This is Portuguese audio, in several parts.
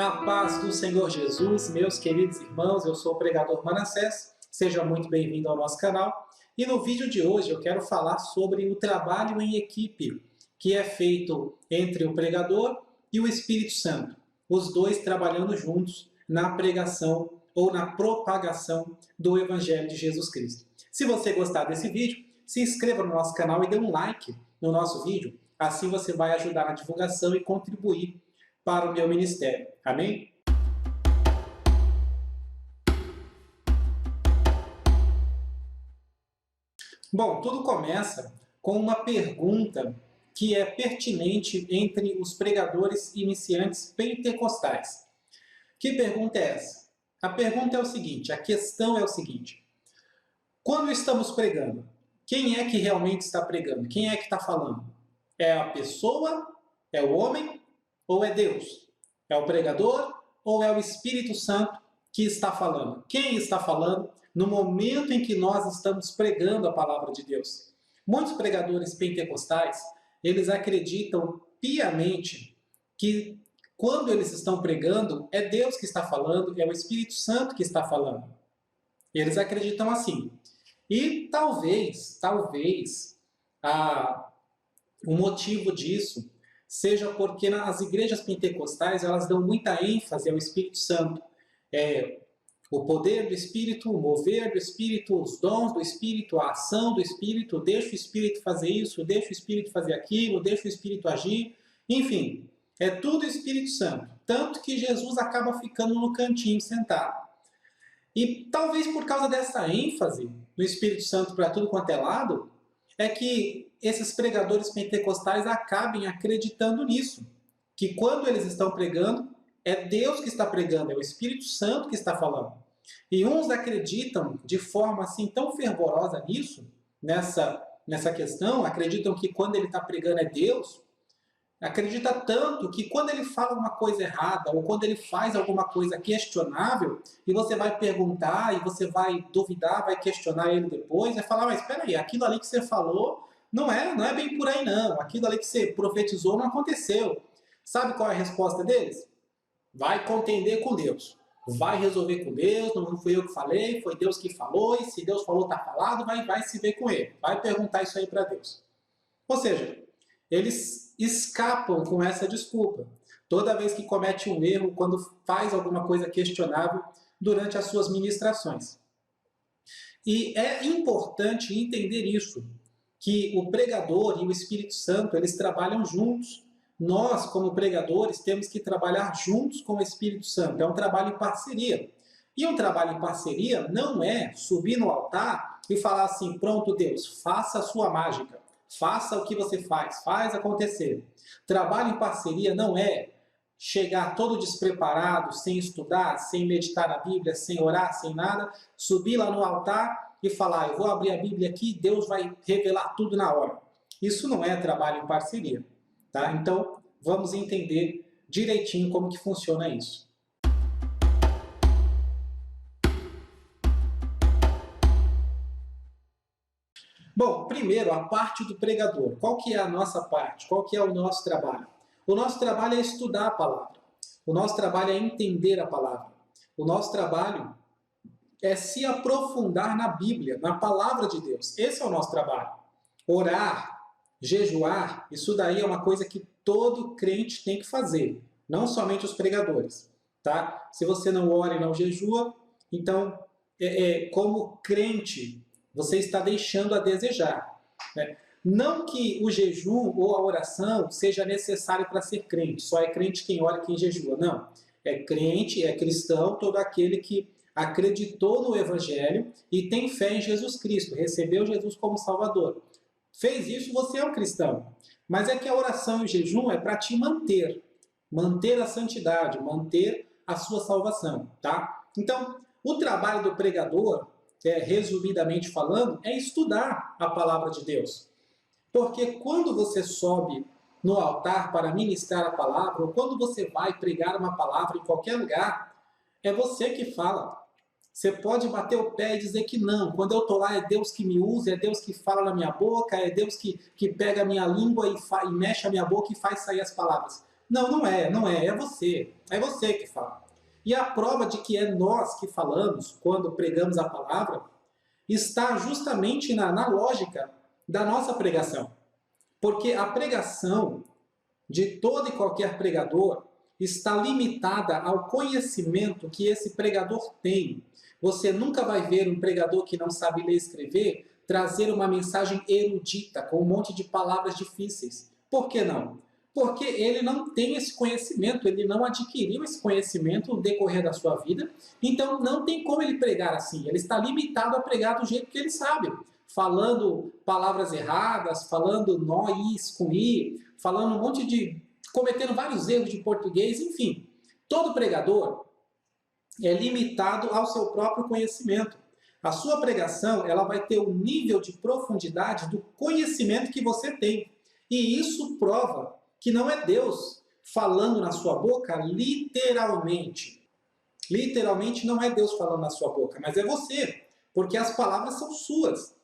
A paz do Senhor Jesus, meus queridos irmãos, eu sou o pregador Manassés, seja muito bem-vindo ao nosso canal. E no vídeo de hoje eu quero falar sobre o trabalho em equipe, que é feito entre o pregador e o Espírito Santo, os dois trabalhando juntos na pregação ou na propagação do Evangelho de Jesus Cristo. Se você gostar desse vídeo, se inscreva no nosso canal e dê um like no nosso vídeo, assim você vai ajudar na divulgação e contribuir para o meu ministério. Amém? Bom, tudo começa com uma pergunta que é pertinente entre os pregadores iniciantes pentecostais. Que pergunta é essa? A pergunta é o seguinte, a questão é o seguinte: quando estamos pregando, quem é que realmente está pregando? Quem é que está falando? É a pessoa? É o homem? Ou é Deus? É o pregador ou é o Espírito Santo que está falando? Quem está falando no momento em que nós estamos pregando a palavra de Deus? Muitos pregadores pentecostais, eles acreditam piamente que quando eles estão pregando, é Deus que está falando, é o Espírito Santo que está falando. Eles acreditam assim. E talvez, o motivo disso seja porque as igrejas pentecostais elas dão muita ênfase ao Espírito Santo. O poder do Espírito, o mover do Espírito, os dons do Espírito, a ação do Espírito, deixa o Espírito fazer isso, deixa o Espírito fazer aquilo, deixa o Espírito agir. Enfim, é tudo o Espírito Santo. Tanto que Jesus acaba ficando no cantinho sentado. E talvez por causa dessa ênfase no Espírito Santo para tudo quanto é lado, é que esses pregadores pentecostais acabem acreditando nisso. Que quando eles estão pregando, é Deus que está pregando, é o Espírito Santo que está falando. E uns acreditam de forma assim tão fervorosa nisso, nessa questão, acreditam que quando ele está pregando é Deus, acredita tanto que quando ele fala uma coisa errada ou quando ele faz alguma coisa questionável e você vai perguntar e você vai duvidar, vai questionar ele depois, vai falar, mas espera aí, aquilo ali que você falou não é bem por aí não, aquilo ali que você profetizou não aconteceu. Sabe qual é a resposta deles? Vai contender com Deus, vai resolver com Deus, não fui eu que falei, foi Deus que falou, e se Deus falou, está falado, vai se ver com ele, vai perguntar isso aí para Deus. Ou seja, eles escapam com essa desculpa. Toda vez que comete um erro, quando faz alguma coisa questionável durante as suas ministrações. E é importante entender isso, que o pregador e o Espírito Santo, eles trabalham juntos. Nós, como pregadores, temos que trabalhar juntos com o Espírito Santo. É um trabalho em parceria. E um trabalho em parceria não é subir no altar e falar assim, pronto, Deus, faça a sua mágica. Faça o que você faz acontecer. Trabalho em parceria não é chegar todo despreparado, sem estudar, sem meditar na Bíblia, sem orar, sem nada, subir lá no altar e falar, eu vou abrir a Bíblia aqui e Deus vai revelar tudo na hora. Isso não é trabalho em parceria. Tá? Então, vamos entender direitinho como que funciona isso. Bom, primeiro, a parte do pregador. Qual que é a nossa parte? Qual que é o nosso trabalho? O nosso trabalho é estudar a palavra. O nosso trabalho é entender a palavra. O nosso trabalho é se aprofundar na Bíblia, na palavra de Deus. Esse é o nosso trabalho. Orar, jejuar, isso daí é uma coisa que todo crente tem que fazer, não somente os pregadores. Tá? Se você não ora e não jejua, então, como crente, você está deixando a desejar. Né? Não que o jejum ou a oração seja necessário para ser crente, só é crente quem ora e quem jejua. Não. É crente, é cristão, todo aquele que acreditou no Evangelho e tem fé em Jesus Cristo, recebeu Jesus como Salvador. Fez isso, você é um cristão. Mas é que a oração e o jejum é para te manter a santidade, manter a sua salvação. Tá? Então, o trabalho do pregador, resumidamente falando, é estudar a palavra de Deus. Porque quando você sobe no altar para ministrar a palavra, ou quando você vai pregar uma palavra em qualquer lugar, é você que fala. Você pode bater o pé e dizer que não. Quando eu estou lá, é Deus que me usa, é Deus que fala na minha boca, é Deus que pega a minha língua e mexe a minha boca e faz sair as palavras. Não, é você. É você que fala. E a prova de que é nós que falamos quando pregamos a palavra está justamente na lógica da nossa pregação. Porque a pregação de todo e qualquer pregador está limitada ao conhecimento que esse pregador tem. Você nunca vai ver um pregador que não sabe ler e escrever trazer uma mensagem erudita, com um monte de palavras difíceis. Por que não? Porque ele não tem esse conhecimento, ele não adquiriu esse conhecimento no decorrer da sua vida, então não tem como ele pregar assim. Ele está limitado a pregar do jeito que ele sabe, falando palavras erradas, falando nó, is com i, falando um monte de... cometendo vários erros de português, enfim. Todo pregador é limitado ao seu próprio conhecimento. A sua pregação, ela vai ter o nível de profundidade do conhecimento que você tem. E isso prova que não é Deus falando na sua boca literalmente. Literalmente não é Deus falando na sua boca, mas é você, porque as palavras são suas.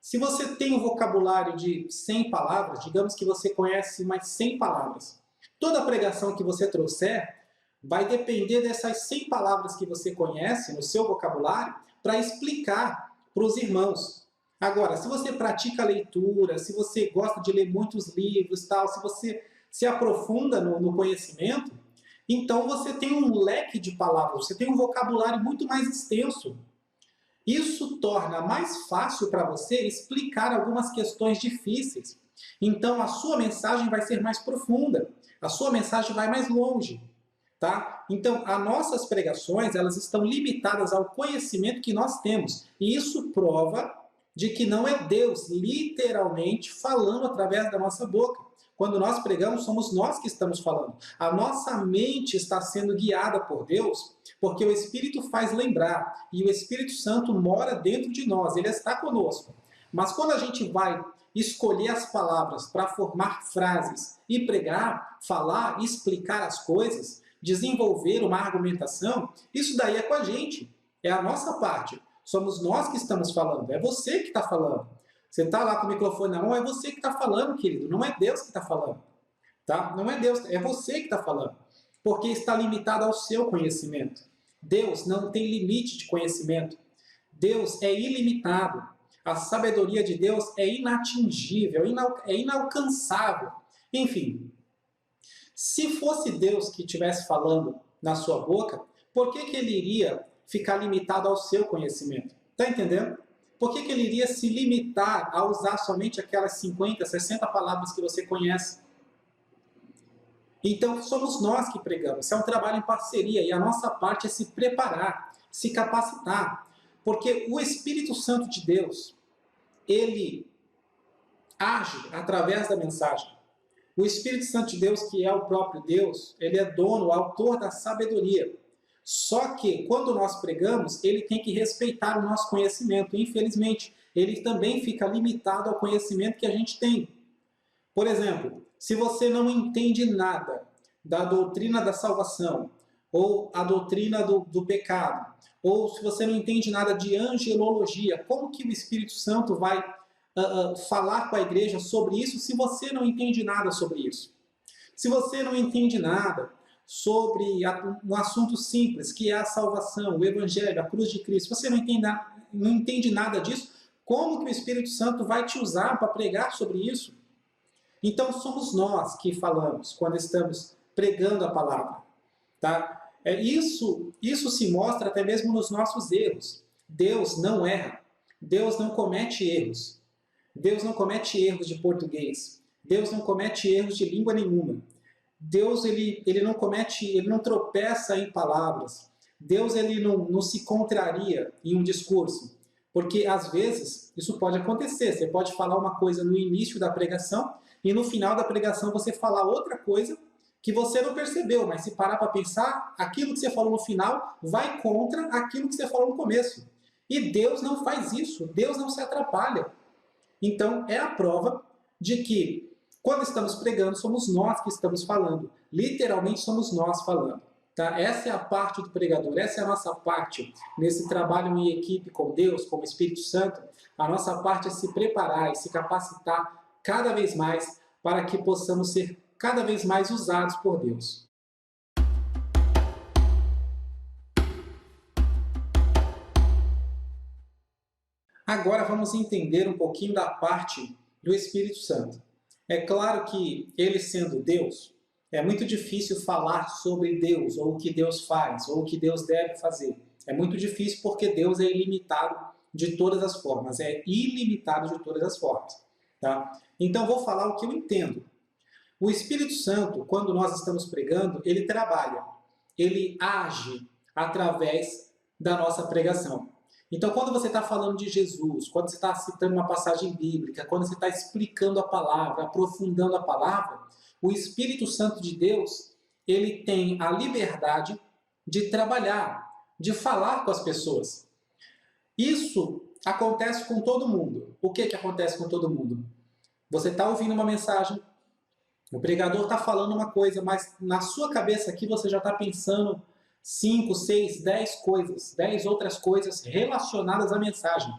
Se você tem um vocabulário de 100 palavras, digamos que você conhece mais 100 palavras, toda a pregação que você trouxer vai depender dessas 100 palavras que você conhece no seu vocabulário para explicar para os irmãos. Agora, se você pratica a leitura, se você gosta de ler muitos livros, tal, se você se aprofunda no conhecimento, então você tem um leque de palavras, você tem um vocabulário muito mais extenso. Isso torna mais fácil para você explicar algumas questões difíceis. Então a sua mensagem vai ser mais profunda, a sua mensagem vai mais longe. Tá? Então, as nossas pregações, elas estão limitadas ao conhecimento que nós temos. E isso prova de que não é Deus literalmente falando através da nossa boca. Quando nós pregamos, somos nós que estamos falando. A nossa mente está sendo guiada por Deus, porque o Espírito faz lembrar. E o Espírito Santo mora dentro de nós, ele está conosco. Mas quando a gente vai escolher as palavras para formar frases e pregar, falar, explicar as coisas, desenvolver uma argumentação, isso daí é com a gente, é a nossa parte. Somos nós que estamos falando, é você que está falando. Você está lá com o microfone na mão, é você que está falando, querido, não é Deus que está falando. Tá? Não é Deus, é você que está falando. Porque está limitado ao seu conhecimento. Deus não tem limite de conhecimento. Deus é ilimitado. A sabedoria de Deus é inatingível, é inalcançável. Enfim, se fosse Deus que estivesse falando na sua boca, por que ele iria ficar limitado ao seu conhecimento? Está entendendo? Por que ele iria se limitar a usar somente aquelas 50, 60 palavras que você conhece? Então, somos nós que pregamos. Isso é um trabalho em parceria e a nossa parte é se preparar, se capacitar. Porque o Espírito Santo de Deus, ele age através da mensagem. O Espírito Santo de Deus, que é o próprio Deus, ele é dono, autor da sabedoria. Só que, quando nós pregamos, ele tem que respeitar o nosso conhecimento. Infelizmente, ele também fica limitado ao conhecimento que a gente tem. Por exemplo, se você não entende nada da doutrina da salvação, ou a doutrina do pecado, ou se você não entende nada de angelologia, como que o Espírito Santo vai falar com a igreja sobre isso se você não entende nada sobre isso? Se você não entende nada sobre um assunto simples, que é a salvação, o evangelho, a cruz de Cristo, você não entende nada disso, como que o Espírito Santo vai te usar para pregar sobre isso? Então somos nós que falamos quando estamos pregando a palavra. Tá? Isso se mostra até mesmo nos nossos erros. Deus não erra. Deus não comete erros. Deus não comete erros de português. Deus não comete erros de língua nenhuma. Deus ele não tropeça em palavras. Deus ele não se contraria em um discurso. Porque às vezes isso pode acontecer. Você pode falar uma coisa no início da pregação e no final da pregação você falar outra coisa que você não percebeu, mas se parar para pensar, aquilo que você falou no final vai contra aquilo que você falou no começo. E Deus não faz isso, Deus não se atrapalha. Então, é a prova de que, quando estamos pregando, somos nós que estamos falando. Literalmente, somos nós falando. Tá? Essa é a parte do pregador, essa é a nossa parte nesse trabalho em equipe com Deus, com o Espírito Santo. A nossa parte é se preparar e se capacitar cada vez mais para que possamos ser cada vez mais usados por Deus. Agora vamos entender um pouquinho da parte do Espírito Santo. É claro que ele sendo Deus, é muito difícil falar sobre Deus, ou o que Deus faz, ou o que Deus deve fazer. É muito difícil porque Deus é ilimitado de todas as formas, é ilimitado de todas as formas. Tá? Então vou falar o que eu entendo. O Espírito Santo, quando nós estamos pregando, ele trabalha, ele age através da nossa pregação. Então, quando você está falando de Jesus, quando você está citando uma passagem bíblica, quando você está explicando a palavra, aprofundando a palavra, o Espírito Santo de Deus, ele tem a liberdade de trabalhar, de falar com as pessoas. Isso acontece com todo mundo. O que acontece com todo mundo? Você está ouvindo uma mensagem, o pregador está falando uma coisa, mas na sua cabeça aqui você já está pensando 5, 6, 10 coisas, 10 outras coisas relacionadas à mensagem.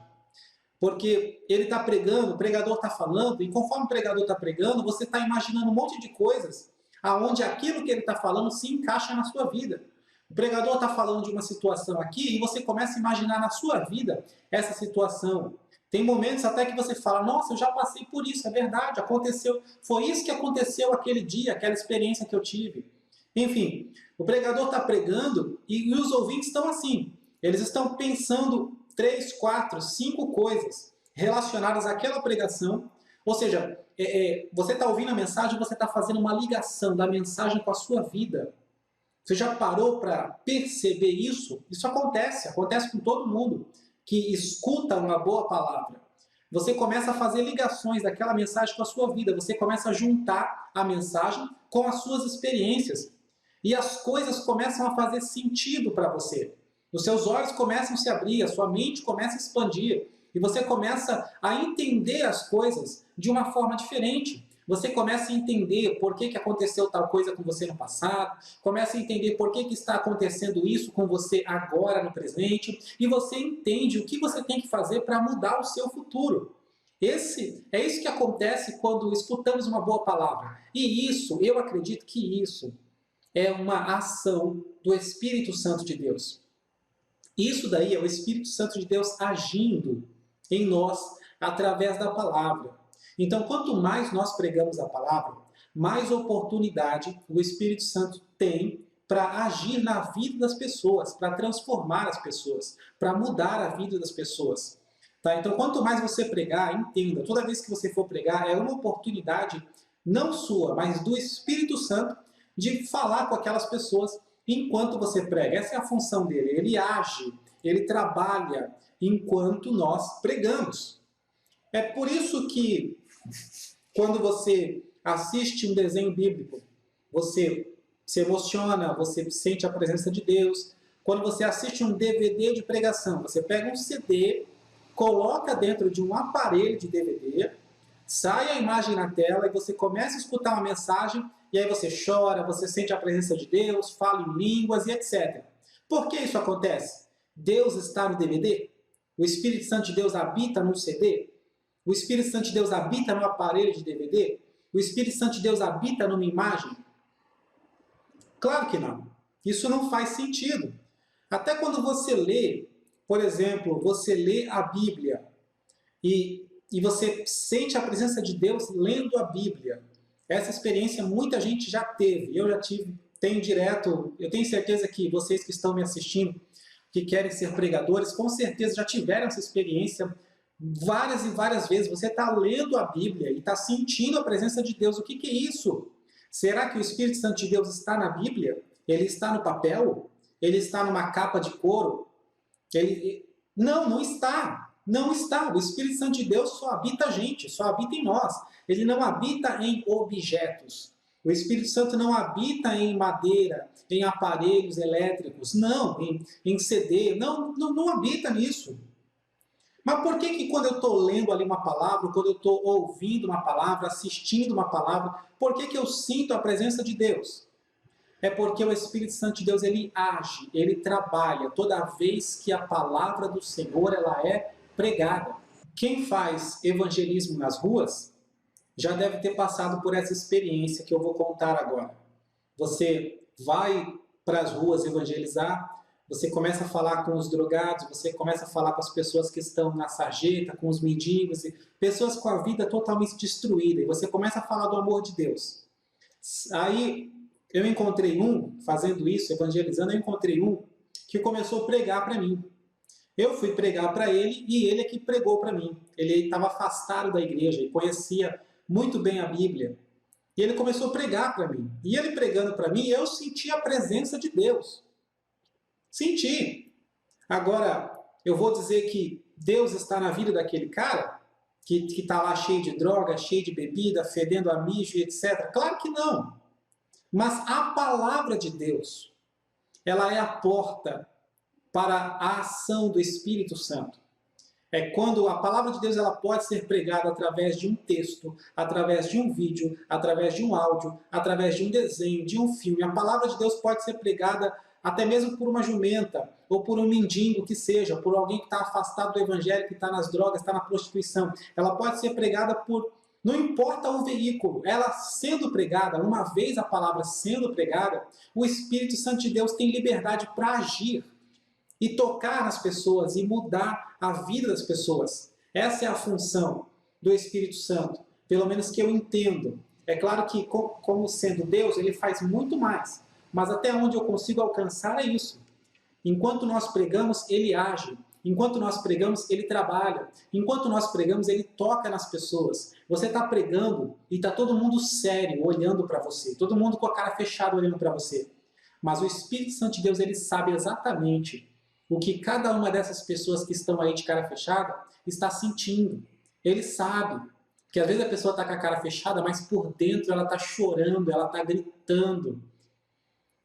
Porque ele está pregando, o pregador está falando, e conforme o pregador está pregando, você está imaginando um monte de coisas aonde aquilo que ele está falando se encaixa na sua vida. O pregador está falando de uma situação aqui e você começa a imaginar na sua vida essa situação. Tem momentos até que você fala, nossa, eu já passei por isso, é verdade, aconteceu, foi isso que aconteceu aquele dia, aquela experiência que eu tive. Enfim, o pregador está pregando e os ouvintes estão assim. Eles estão pensando 3, 4, 5 coisas relacionadas àquela pregação. Ou seja, você está ouvindo a mensagem, você está fazendo uma ligação da mensagem com a sua vida. Você já parou para perceber isso? Isso acontece com todo mundo que escuta uma boa palavra. Você começa a fazer ligações daquela mensagem com a sua vida. Você começa a juntar a mensagem com as suas experiências. E as coisas começam a fazer sentido para você. Os seus olhos começam a se abrir, a sua mente começa a expandir. E você começa a entender as coisas de uma forma diferente. Você começa a entender por que aconteceu tal coisa com você no passado, começa a entender por que está acontecendo isso com você agora, no presente, e você entende o que você tem que fazer para mudar o seu futuro. É isso que acontece quando escutamos uma boa palavra. E isso, eu acredito que isso é uma ação do Espírito Santo de Deus. Isso daí é o Espírito Santo de Deus agindo em nós através da palavra. Então, quanto mais nós pregamos a palavra, mais oportunidade o Espírito Santo tem para agir na vida das pessoas, para transformar as pessoas, para mudar a vida das pessoas. Tá? Então, quanto mais você pregar, entenda, toda vez que você for pregar, é uma oportunidade, não sua, mas do Espírito Santo, de falar com aquelas pessoas enquanto você prega. Essa é a função dele. Ele age, ele trabalha enquanto nós pregamos. É por isso que, quando você assiste um desenho bíblico, você se emociona, você sente a presença de Deus. Quando você assiste um DVD de pregação, você pega um CD, coloca dentro de um aparelho de DVD, sai a imagem na tela e você começa a escutar uma mensagem, e aí você chora, você sente a presença de Deus, fala em línguas e etc. Por que isso acontece? Deus está no DVD? O Espírito Santo de Deus habita no CD? O Espírito Santo de Deus habita no aparelho de DVD? O Espírito Santo de Deus habita numa imagem? Claro que não. Isso não faz sentido. Até quando você lê, por exemplo, você lê a Bíblia e você sente a presença de Deus lendo a Bíblia. Essa experiência muita gente já teve. Eu já tive, tenho direto. Eu tenho certeza que vocês que estão me assistindo, que querem ser pregadores, com certeza já tiveram essa experiência várias e várias vezes. Você está lendo a Bíblia e está sentindo a presença de Deus. O que é isso? Será que o Espírito Santo de Deus está na Bíblia? Ele está no papel? Ele está numa capa de couro? Não está. Não está. O Espírito Santo de Deus só habita a gente, só habita em nós. Ele não habita em objetos. O Espírito Santo não habita em madeira, em aparelhos elétricos, não, em CD, não habita nisso. Mas por que quando eu estou lendo ali uma palavra, quando eu estou ouvindo uma palavra, assistindo uma palavra, por que eu sinto a presença de Deus? É porque o Espírito Santo de Deus, ele age, ele trabalha toda vez que a palavra do Senhor ela é pregada. Quem faz evangelismo nas ruas já deve ter passado por essa experiência que eu vou contar agora. Você vai para as ruas evangelizar, você começa a falar com os drogados, você começa a falar com as pessoas que estão na sarjeta, com os mendigos, pessoas com a vida totalmente destruída, e você começa a falar do amor de Deus. Aí eu encontrei fazendo isso, evangelizando, eu encontrei que começou a pregar para mim. Eu fui pregar para ele e ele é que pregou para mim. Ele estava afastado da igreja e conhecia muito bem a Bíblia. E ele começou a pregar para mim. E ele pregando para mim, eu senti a presença de Deus. Senti. Agora, eu vou dizer que Deus está na vida daquele cara que está lá cheio de droga, cheio de bebida, fedendo a mijo e etc. Claro que não. Mas a palavra de Deus, ela é a porta para a ação do Espírito Santo. É quando a palavra de Deus ela pode ser pregada através de um texto, através de um vídeo, através de um áudio, através de um desenho, de um filme. A palavra de Deus pode ser pregada até mesmo por uma jumenta, ou por um mendigo que seja, por alguém que está afastado do evangelho, que está nas drogas, está na prostituição. Ela pode ser pregada por... Não importa o veículo, ela sendo pregada, uma vez a palavra sendo pregada, o Espírito Santo de Deus tem liberdade para agir e tocar nas pessoas e mudar a vida das pessoas. Essa é a função do Espírito Santo, pelo menos que eu entendo. É claro que, como sendo Deus, ele faz muito mais, mas até onde eu consigo alcançar é isso. Enquanto nós pregamos, ele age. Enquanto nós pregamos, ele trabalha. Enquanto nós pregamos, ele toca nas pessoas. Você está pregando e está todo mundo sério, olhando para você. Todo mundo com a cara fechada, olhando para você. Mas o Espírito Santo de Deus, ele sabe exatamente o que cada uma dessas pessoas que estão aí de cara fechada está sentindo. Ele sabe que às vezes a pessoa está com a cara fechada, mas por dentro ela está chorando, ela está gritando.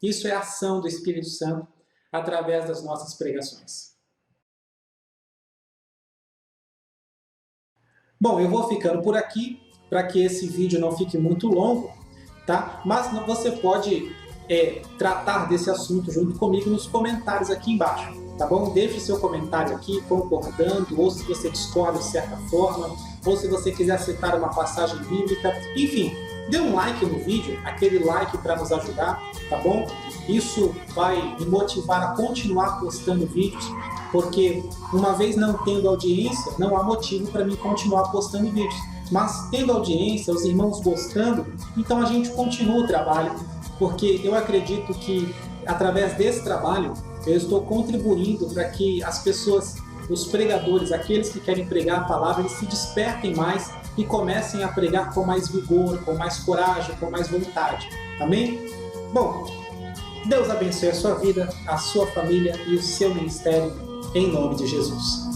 Isso é a ação do Espírito Santo através das nossas pregações. Bom, eu vou ficando por aqui, para que esse vídeo não fique muito longo, tá? Mas você pode tratar desse assunto junto comigo nos comentários aqui embaixo, tá bom? Deixe o seu comentário aqui, concordando, ou se você discorda de certa forma, ou se você quiser citar uma passagem bíblica, enfim, dê um like no vídeo, aquele like para nos ajudar, tá bom? Isso vai me motivar a continuar postando vídeos, porque uma vez não tendo audiência, não há motivo para mim continuar postando vídeos. Mas tendo audiência, os irmãos gostando, então a gente continua o trabalho, porque eu acredito que através desse trabalho eu estou contribuindo para que as pessoas, os pregadores, aqueles que querem pregar a palavra, eles se despertem mais e comecem a pregar com mais vigor, com mais coragem, com mais vontade. Amém? Bom, Deus abençoe a sua vida, a sua família e o seu ministério, em nome de Jesus.